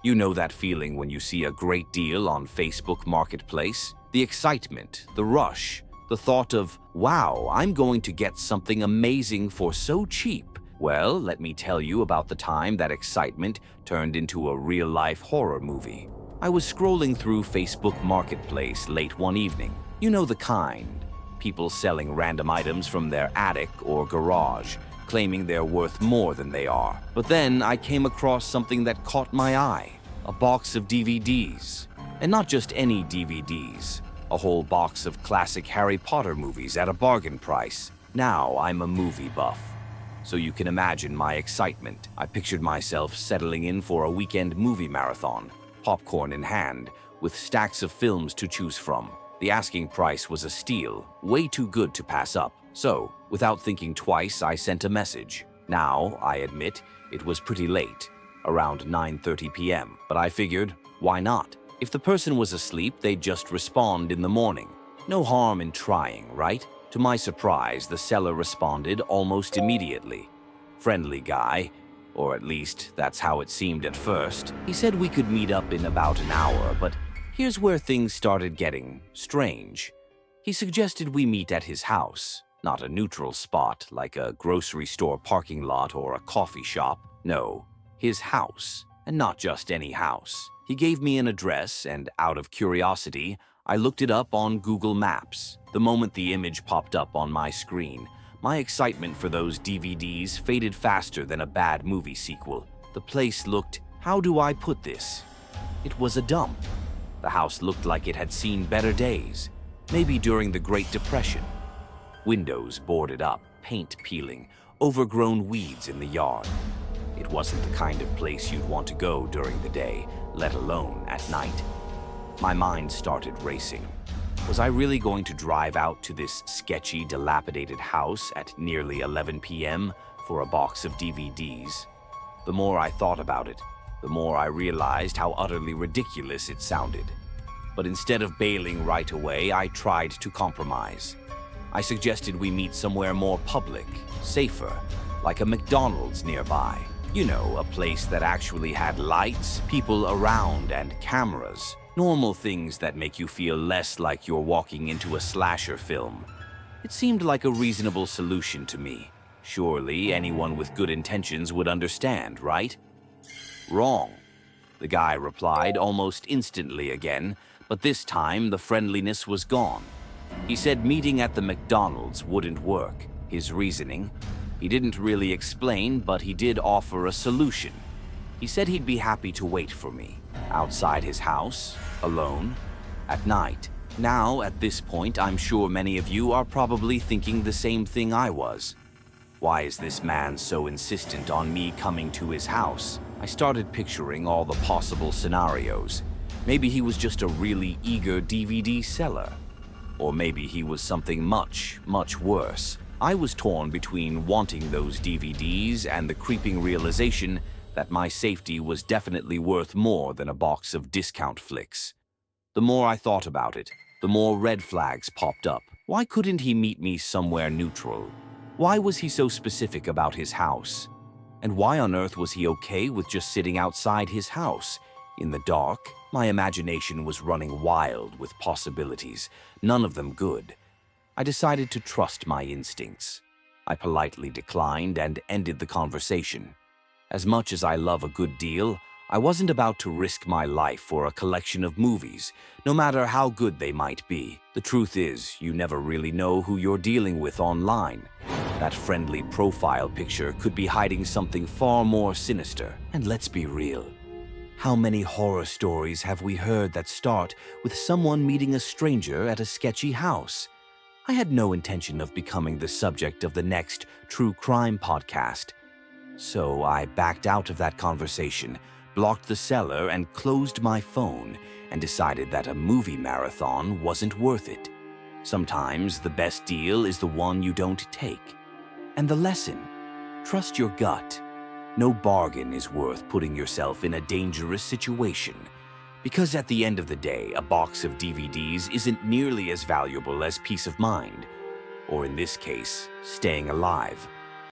You know that feeling when you see a great deal on Facebook Marketplace? The excitement, the rush, the thought of, wow, I'm going to get something amazing for so cheap. Well, let me tell you about the time that excitement turned into a real-life horror movie. I was scrolling through Facebook Marketplace late one evening. You know the kind. People selling random items from their attic or garage, claiming they're worth more than they are. But then I came across something that caught my eye. A box of DVDs. And not just any DVDs. A whole box of classic Harry Potter movies at a bargain price. Now I'm a movie buff. So you can imagine my excitement. I pictured myself settling in for a weekend movie marathon, popcorn in hand, with stacks of films to choose from. The asking price was a steal, way too good to pass up. So, without thinking twice, I sent a message. Now, I admit, it was pretty late, around 9:30 p.m., but I figured, why not? If the person was asleep, they'd just respond in the morning. No harm in trying, right? To my surprise, the seller responded almost immediately. Friendly guy, or at least that's how it seemed at first. He said we could meet up in about an hour, but here's where things started getting strange. He suggested we meet at his house, not a neutral spot like a grocery store parking lot or a coffee shop. No, his house, and not just any house. He gave me an address, and out of curiosity, I looked it up on Google Maps. The moment the image popped up on my screen, my excitement for those DVDs faded faster than a bad movie sequel. The place looked, how do I put this? It was a dump. The house looked like it had seen better days, maybe during the Great Depression. Windows boarded up, paint peeling, overgrown weeds in the yard. It wasn't the kind of place you'd want to go during the day, let alone at night. My mind started racing. Was I really going to drive out to this sketchy, dilapidated house at nearly 11 p.m. for a box of DVDs? The more I thought about it, the more I realized how utterly ridiculous it sounded. But instead of bailing right away, I tried to compromise. I suggested we meet somewhere more public, safer, like a McDonald's nearby. You know, a place that actually had lights, people around, and cameras. Normal things that make you feel less like you're walking into a slasher film. It seemed like a reasonable solution to me. Surely anyone with good intentions would understand, right? Wrong. The guy replied almost instantly again, but this time the friendliness was gone. He said meeting at the McDonald's wouldn't work. His reasoning? He didn't really explain, but he did offer a solution. He said he'd be happy to wait for me, outside his house, alone, at night. Now, at this point, I'm sure many of you are probably thinking the same thing I was. Why is this man so insistent on me coming to his house? I started picturing all the possible scenarios. Maybe he was just a really eager DVD seller. Or maybe he was something much, much worse. I was torn between wanting those DVDs and the creeping realization that my safety was definitely worth more than a box of discount flicks. The more I thought about it, the more red flags popped up. Why couldn't he meet me somewhere neutral? Why was he so specific about his house? And why on earth was he okay with just sitting outside his house, in the dark? My imagination was running wild with possibilities, none of them good. I decided to trust my instincts. I politely declined and ended the conversation. As much as I love a good deal, I wasn't about to risk my life for a collection of movies, no matter how good they might be. The truth is, you never really know who you're dealing with online. That friendly profile picture could be hiding something far more sinister. And let's be real. How many horror stories have we heard that start with someone meeting a stranger at a sketchy house? I had no intention of becoming the subject of the next true crime podcast. So I backed out of that conversation, blocked the seller, and closed my phone, and decided that a movie marathon wasn't worth it. Sometimes the best deal is the one you don't take. And the lesson: trust your gut. No bargain is worth putting yourself in a dangerous situation. Because at the end of the day, a box of DVDs isn't nearly as valuable as peace of mind. Or in this case, staying alive.